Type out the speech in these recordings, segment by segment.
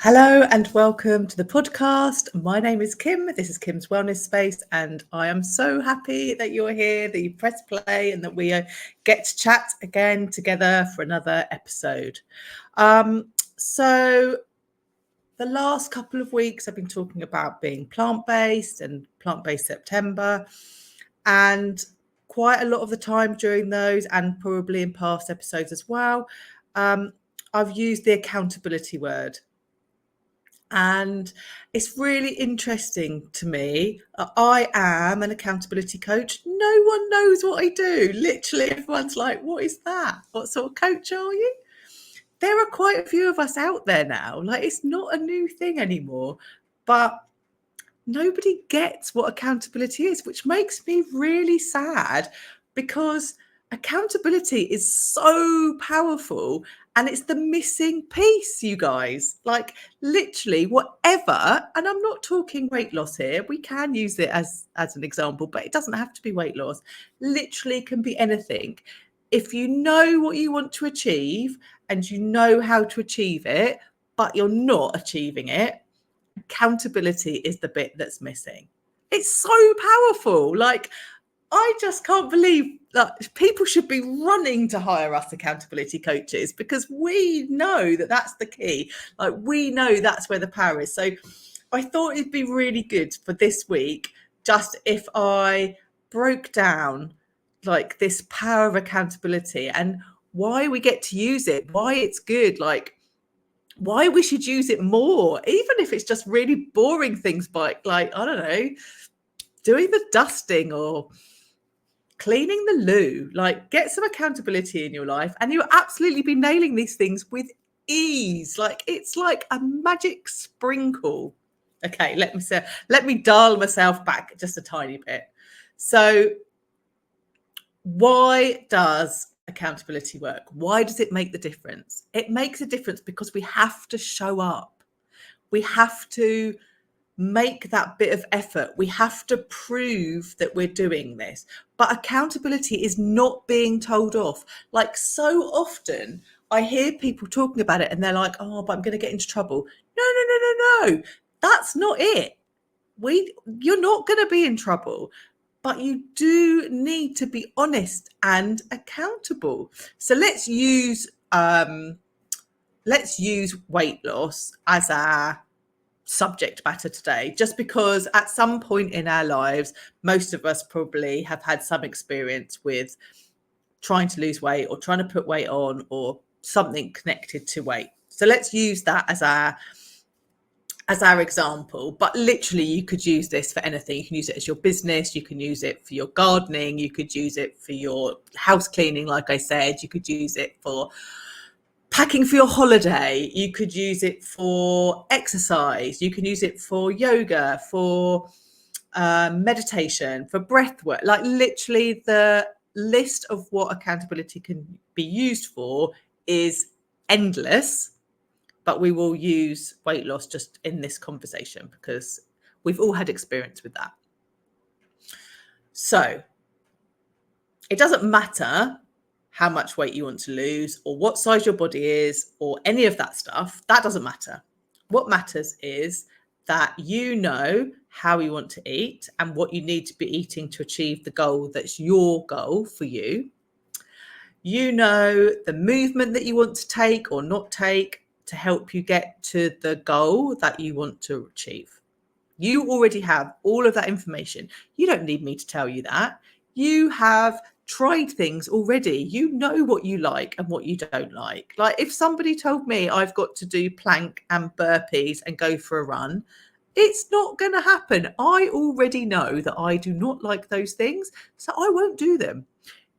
Hello and welcome to the podcast. My name is Kim. This is Kim's Wellness Space, and I am so happy that you're here, that you press play, and that we get to chat again together for another episode. So, the last couple of weeks, I've been talking about being plant-based and plant-based September, and quite a lot of the time during those, and probably in past episodes as well, I've used the accountability word. And it's really interesting to me. I am an accountability coach. No one knows what I do. Literally, everyone's like, what is that? What sort of coach are you? There are quite a few of us out there now. Like, it's not a new thing anymore. But nobody gets what accountability is, which makes me really sad because accountability is so powerful and it's the missing piece, you guys. Like, literally, whatever. And I'm not talking weight loss here. We can use it as an example, but it doesn't have to be weight loss. Literally can be anything. If you know what you want to achieve and you know how to achieve it, but you're not achieving it, accountability is the bit that's missing. It's so powerful. Like, I just can't believe that people should be running to hire us accountability coaches, because we know that that's the key. Like, we know that's where the power is. So I thought it'd be really good for this week, just if I broke down like this power of accountability and why we get to use it, why it's good, like why we should use it more, even if it's just really boring things, like I don't know, doing the dusting or cleaning the loo. Like, get some accountability in your life and you'll absolutely be nailing these things with ease. Like, it's like a magic sprinkle. Okay, let me dial myself back just a tiny bit. So why does accountability work? Why does it make the difference? It makes a difference because we have to show up. We have to make that bit of effort. We have to prove that we're doing this. But accountability is not being told off. Like, so often I hear people talking about it and they're like, oh, but I'm going to get into trouble. No. That's not it. You're not going to be in trouble, but you do need to be honest and accountable. So let's use weight loss as our subject matter today, just because at some point in our lives, most of us probably have had some experience with trying to lose weight or trying to put weight on or something connected to weight. So let's use that as our example. But literally, you could use this for anything. You can use it as your business, you can use it for your gardening, you could use it for your house cleaning, like I said, you could use it for packing for your holiday, you could use it for exercise, you can use it for yoga, for meditation, for breath work. Like, literally, the list of what accountability can be used for is endless. But we will use weight loss just in this conversation because we've all had experience with that. So it doesn't matter how much weight you want to lose or what size your body is or any of that stuff. That doesn't matter. What matters is that you know how you want to eat and what you need to be eating to achieve the goal that's your goal for you. You know the movement that you want to take or not take to help you get to the goal that you want to achieve. You already have all of that information. You don't need me to tell you that. You have tried things already. You know what you like and what you don't like. Like, if somebody told me I've got to do plank and burpees and go for a run, it's not going to happen. I already know that I do not like those things, so I won't do them.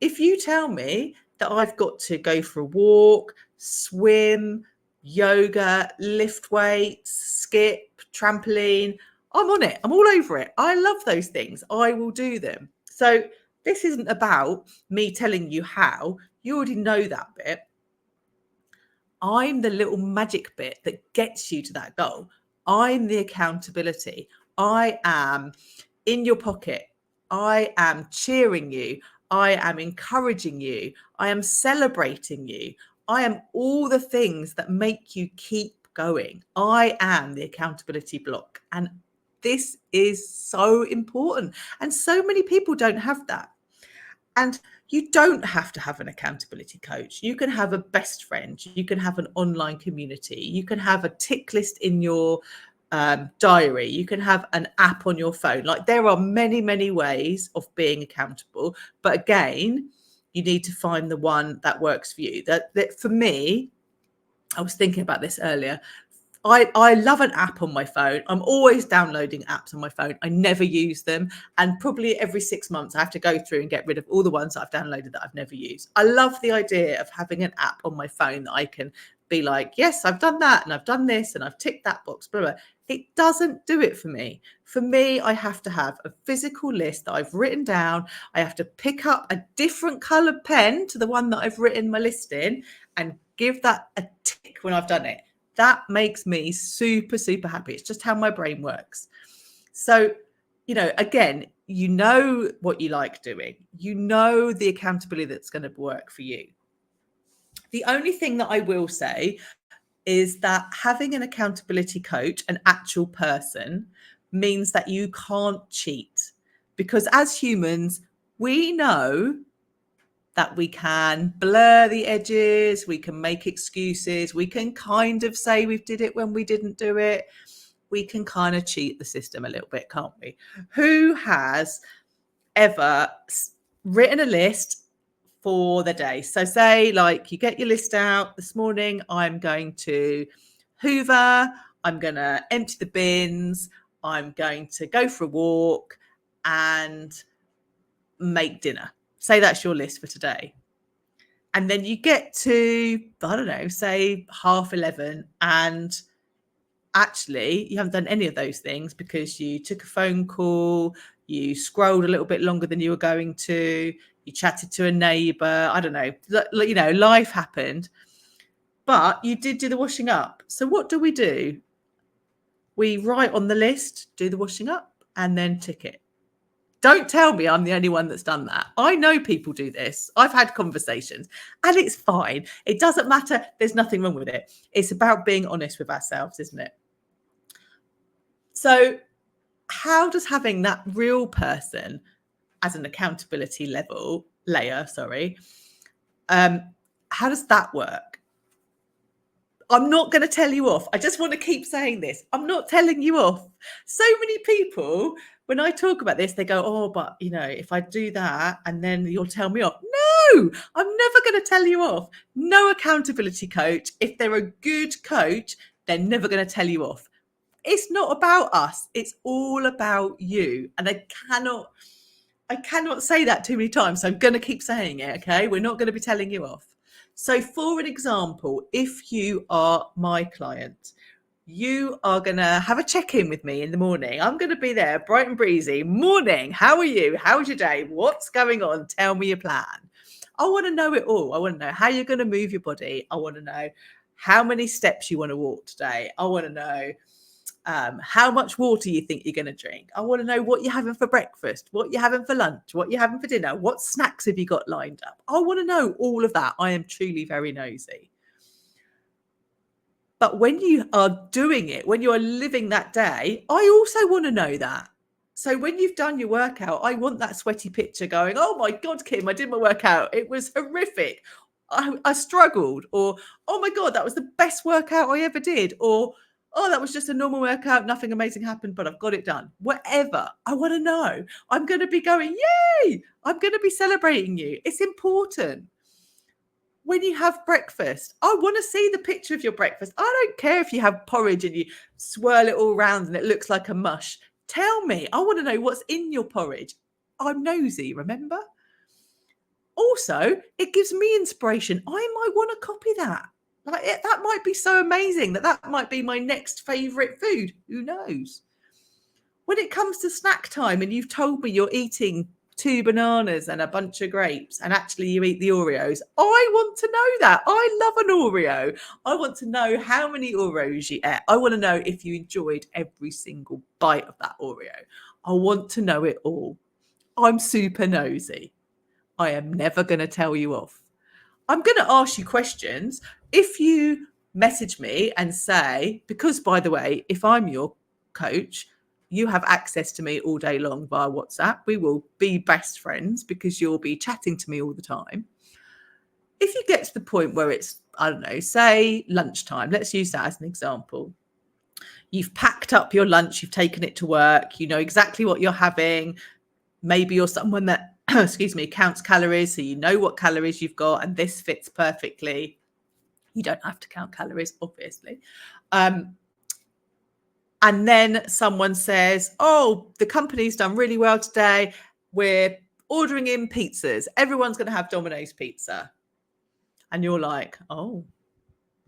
If you tell me that I've got to go for a walk, swim, yoga, lift weights, skip, trampoline, I'm on it. I'm all over it. I love those things. I will do them. So this isn't about me telling you how. You already know that bit. I'm the little magic bit that gets you to that goal. I'm the accountability. I am in your pocket. I am cheering you. I am encouraging you. I am celebrating you. I am all the things that make you keep going. I am the accountability block. And this is so important. And so many people don't have that. And you don't have to have an accountability coach. You can have a best friend. You can have an online community. You can have a tick list in your diary. You can have an app on your phone. Like, there are many, many ways of being accountable. But again, you need to find the one that works for you. That for me, I was thinking about this earlier. I love an app on my phone. I'm always downloading apps on my phone. I never use them. And probably every 6 months, I have to go through and get rid of all the ones that I've downloaded that I've never used. I love the idea of having an app on my phone that I can be like, yes, I've done that and I've done this and I've ticked that box, blah, blah. It doesn't do it for me. For me, I have to have a physical list that I've written down. I have to pick up a different coloured pen to the one that I've written my list in and give that a tick when I've done it. That makes me super, super happy. It's just how my brain works. So, again, you know what you like doing. You know the accountability that's going to work for you. The only thing that I will say is that having an accountability coach, an actual person, means that you can't cheat. Because as humans, we know that we can blur the edges, we can make excuses, we can kind of say we did it when we didn't do it. We can kind of cheat the system a little bit, can't we? Who has ever written a list for the day? So say, like, you get your list out this morning, I'm going to hoover, I'm going to empty the bins, I'm going to go for a walk and make dinner. Say that's your list for today. And then you get to, I don't know, say 11:30, and actually you haven't done any of those things because you took a phone call, you scrolled a little bit longer than you were going to, you chatted to a neighbour, I don't know, life happened, but you did do the washing up. So what do? We write on the list, do the washing up, and then tick it. Don't tell me I'm the only one that's done that. I know people do this. I've had conversations and it's fine. It doesn't matter. There's nothing wrong with it. It's about being honest with ourselves, isn't it? So how does having that real person as an accountability layer, how does that work? I'm not going to tell you off. I just want to keep saying this. I'm not telling you off. So many people, when I talk about this, they go, oh, but, if I do that and then you'll tell me off. No, I'm never going to tell you off. No accountability coach. If they're a good coach, they're never going to tell you off. It's not about us. It's all about you. And I cannot say that too many times. So I'm going to keep saying it. Okay. We're not going to be telling you off. So for an example, if you are my client, you are going to have a check-in with me in the morning. I'm going to be there bright and breezy. Morning. How are you? How's your day? What's going on? Tell me your plan. I want to know it all. I want to know how you're going to move your body. I want to know how many steps you want to walk today. I want to know how much water you think you're going to drink. I want to know what you're having for breakfast, what you're having for lunch, what you're having for dinner, what snacks have you got lined up. I want to know all of that. I am truly very nosy. But when you are doing it, when you are living that day, I also want to know that. So when you've done your workout, I want that sweaty picture going, oh my God, Kim, I did my workout. It was horrific. I struggled. Or, oh my God, that was the best workout I ever did. Or, oh, that was just a normal workout. Nothing amazing happened, but I've got it done. Whatever. I want to know. I'm going to be going, yay. I'm going to be celebrating you. It's important. When you have breakfast, I want to see the picture of your breakfast. I don't care if you have porridge and you swirl it all around and it looks like a mush. Tell me. I want to know what's in your porridge. I'm nosy, remember? Also, it gives me inspiration. I might want to copy that. That might be so amazing that might be my next favorite food. Who knows? When it comes to snack time and you've told me you're eating 2 bananas and a bunch of grapes and actually you eat the Oreos, I want to know that. I love an Oreo. I want to know how many Oreos you ate. I want to know if you enjoyed every single bite of that Oreo. I want to know it all. I'm super nosy. I am never going to tell you off. I'm going to ask you questions. If you message me and say, because by the way, if I'm your coach, you have access to me all day long via WhatsApp. We will be best friends because you'll be chatting to me all the time. If you get to the point where it's, I don't know, say lunchtime, let's use that as an example. You've packed up your lunch, you've taken it to work, you know exactly what you're having. Maybe you're someone that, excuse me, counts calories, so you know what calories you've got, and this fits perfectly. You don't have to count calories, obviously. And then someone says, oh, the company's done really well today. We're ordering in pizzas. Everyone's going to have Domino's pizza. And you're like, oh,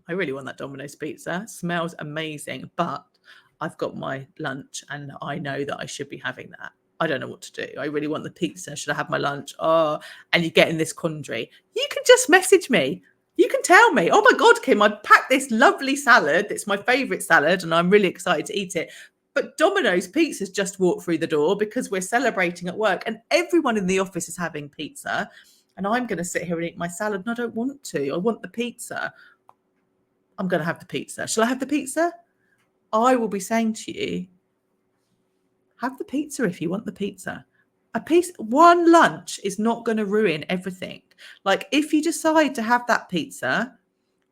I really want that Domino's pizza. Smells amazing, but I've got my lunch and I know that I should be having that. I don't know what to do. I really want the pizza. Should I have my lunch? Oh, and you get in this quandary. You can just message me. You can tell me, oh my God, Kim, I packed this lovely salad. It's my favorite salad and I'm really excited to eat it. But Domino's Pizza's just walked through the door because we're celebrating at work and everyone in the office is having pizza. And I'm going to sit here and eat my salad and I don't want to. I want the pizza. I'm going to have the pizza. Shall I have the pizza? I will be saying to you, have the pizza if you want the pizza. One lunch is not going to ruin everything. Like if you decide to have that pizza,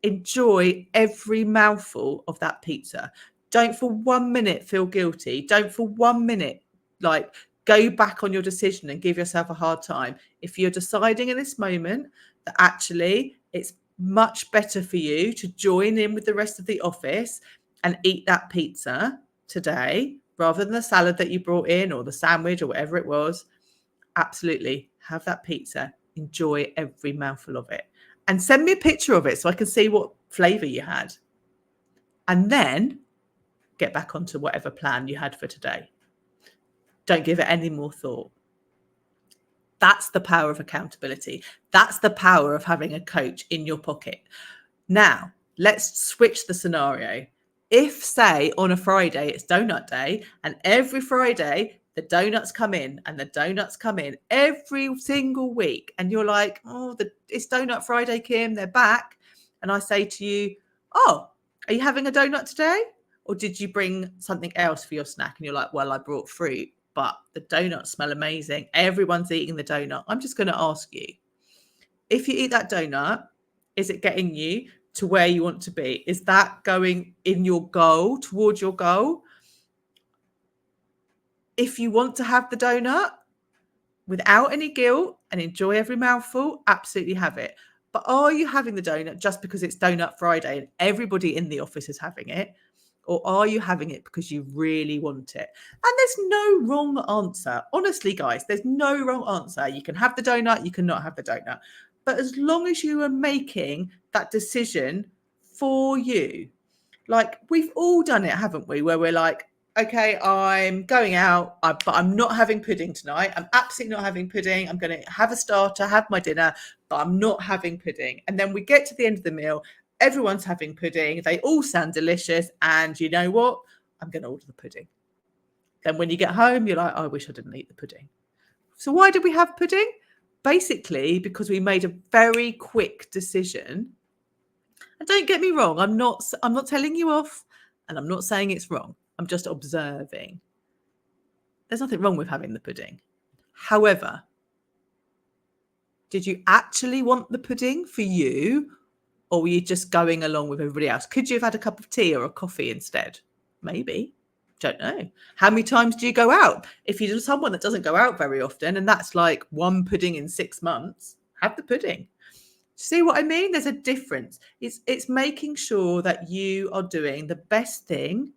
enjoy every mouthful of that pizza. Don't for 1 minute feel guilty. Don't for 1 minute like go back on your decision and give yourself a hard time. If you're deciding in this moment that actually it's much better for you to join in with the rest of the office and eat that pizza today rather than the salad that you brought in or the sandwich or whatever it was, absolutely have that pizza. Enjoy every mouthful of it. And send me a picture of it so I can see what flavour you had. And then get back onto whatever plan you had for today. Don't give it any more thought. That's the power of accountability. That's the power of having a coach in your pocket. Now, let's switch the scenario. If, say, on a Friday, it's donut day, and every Friday, the donuts come in and the donuts come in every single week, and you're like, oh, it's Donut Friday, Kim, they're back. And I say to you, oh, are you having a donut today? Or did you bring something else for your snack? And you're like, well, I brought fruit, but the donuts smell amazing. Everyone's eating the donut. I'm just going to ask you, if you eat that donut, is it getting you to where you want to be? Is that going in your goal, towards your goal? If you want to have the donut without any guilt and enjoy every mouthful, absolutely have it. But are you having the donut just because it's Donut Friday and everybody in the office is having it? Or are you having it because you really want it? And there's no wrong answer. Honestly, guys, there's no wrong answer. You can have the donut, you cannot have the donut. But as long as you are making that decision for you, like we've all done it, haven't we? Where we're like, okay, I'm going out, but I'm not having pudding tonight. I'm absolutely not having pudding. I'm going to have a starter, have my dinner, but I'm not having pudding. And then we get to the end of the meal. Everyone's having pudding. They all sound delicious. And you know what? I'm going to order the pudding. Then when you get home, you're like, oh, I wish I didn't eat the pudding. So why did we have pudding? Basically, because we made a very quick decision. And don't get me wrong, I'm not telling you off and I'm not saying it's wrong. I'm just observing. There's nothing wrong with having the pudding. However, did you actually want the pudding for you? Or were you just going along with everybody else? Could you have had a cup of tea or a coffee instead? Maybe. Don't know. How many times do you go out? If you're someone that doesn't go out very often, and that's like one pudding in 6 months, have the pudding. See what I mean? There's a difference. It's making sure that you are doing the best thing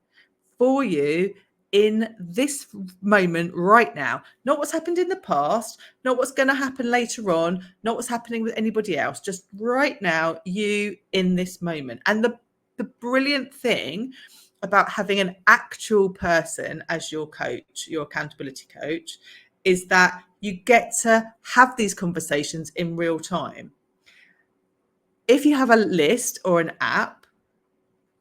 for you in this moment right now, not what's happened in the past, not what's going to happen later on, not what's happening with anybody else, just right now, you in this moment. And the brilliant thing about having an actual person as your coach, your accountability coach, is that you get to have these conversations in real time. If you have a list or an app,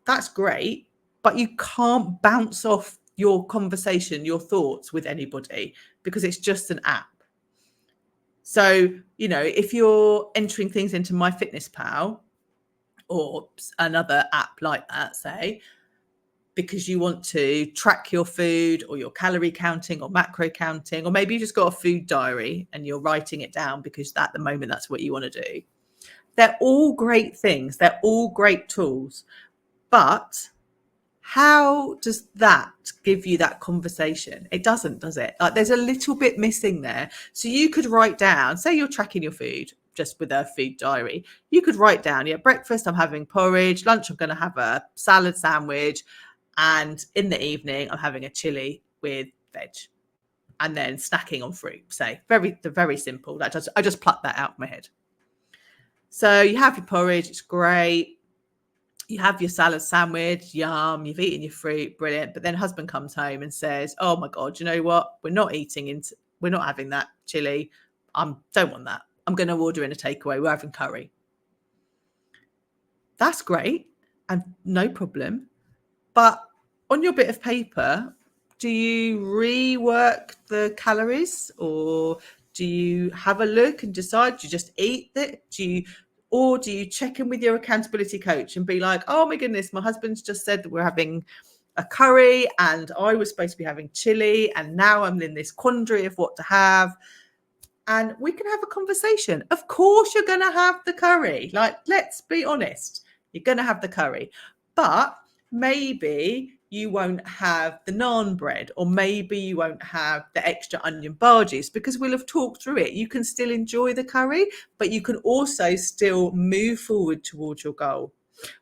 that's great, but you can't bounce off your conversation, your thoughts with anybody because it's just an app. So, you know, if you're entering things into MyFitnessPal or another app like that, say, because you want to track your food or your calorie counting or macro counting, or maybe you just got a food diary and you're writing it down because at the moment that's what you want to do. They're all great things. They're all great tools. But how does that give you that conversation? It doesn't, does it? Like, there's a little bit missing there. So you could write down, say you're tracking your food just with a food diary. You could write down, yeah, breakfast, I'm having porridge. Lunch, I'm going to have a salad sandwich. And in the evening, I'm having a chili with veg. And then snacking on fruit, say. Very simple. I just plucked that out of my head. So you have your porridge, it's great. You have your salad sandwich, yum, you've eaten your fruit, brilliant. But then husband comes home and says, oh my God, you know what? We're not having that chili. Don't want that. I'm going to order in a takeaway. We're having curry. That's great and no problem. But on your bit of paper, do you rework the calories, or do you have a look and decide? Do you just eat it? Or do you check in with your accountability coach and be like, oh my goodness, my husband's just said that we're having a curry and I was supposed to be having chili, and now I'm in this quandary of what to have. And we can have a conversation. Of course you're going to have the curry. Like, let's be honest. You're going to have the curry. But maybe you won't have the naan bread, or maybe you won't have the extra onion bhajis, because we'll have talked through it. You can still enjoy the curry, but you can also still move forward towards your goal.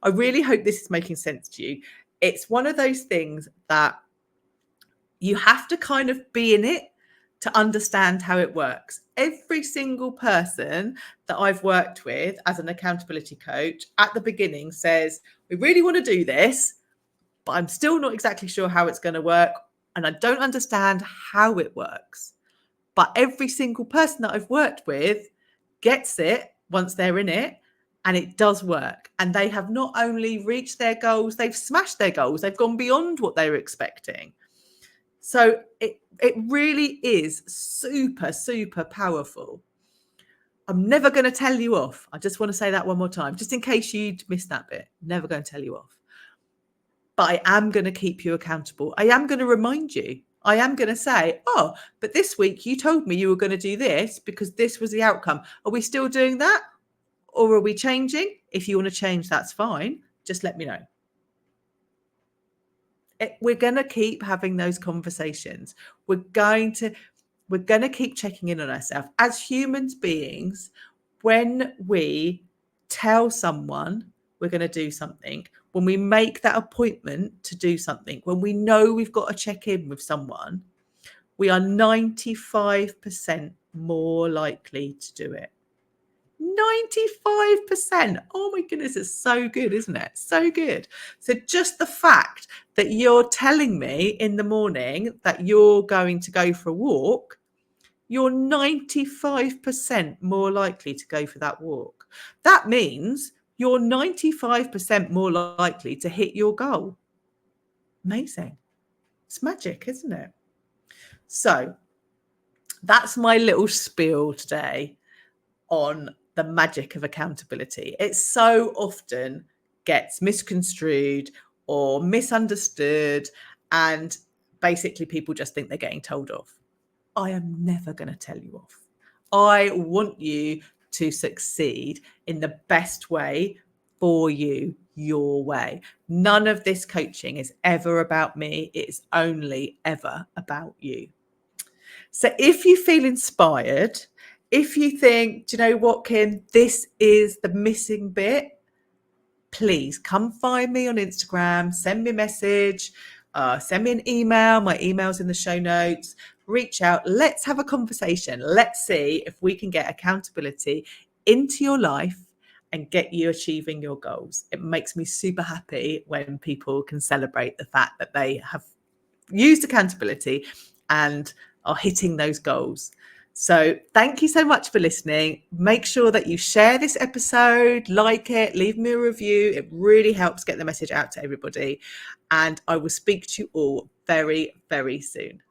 I really hope this is making sense to you. It's one of those things that you have to kind of be in it to understand how it works. Every single person that I've worked with as an accountability coach at the beginning says, we really want to do this, but I'm still not exactly sure how it's going to work, and I don't understand how it works. But every single person that I've worked with gets it once they're in it, and it does work. And they have not only reached their goals, they've smashed their goals. They've gone beyond what they were expecting. So it really is super, super powerful. I'm never going to tell you off. I just want to say that one more time, just in case you'd missed that bit. Never going to tell you off. But I am going to keep you accountable. I am going to remind you. I am going to say, oh, but this week you told me you were going to do this because this was the outcome. Are we still doing that? Or are we changing? If you want to change, that's fine. Just let me know. We're going to keep having those conversations. We're going to keep checking in on ourselves. As human beings, when we tell someone we're going to do something, when we make that appointment to do something, when we know we've got to check in with someone, we are 95% more likely to do it. 95%. Oh my goodness, it's so good, isn't it? So good. So just the fact that you're telling me in the morning that you're going to go for a walk, you're 95% more likely to go for that walk. That means you're 95% more likely to hit your goal. Amazing. It's magic, isn't it? So that's my little spiel today on the magic of accountability. It so often gets misconstrued or misunderstood, and basically people just think they're getting told off. I am never going to tell you off. I want you to succeed in the best way for you, your way. None of this coaching is ever about me. It's only ever about you. So if you feel inspired, if you think, do you know what, Kim, this is the missing bit, please come find me on Instagram, send me a message, send me an email. My email's in the show notes. Reach out. Let's have a conversation. Let's see if we can get accountability into your life and get you achieving your goals. It makes me super happy when people can celebrate the fact that they have used accountability and are hitting those goals. So thank you so much for listening. Make sure that you share this episode, like it, leave me a review. It really helps get the message out to everybody. And I will speak to you all very, very soon.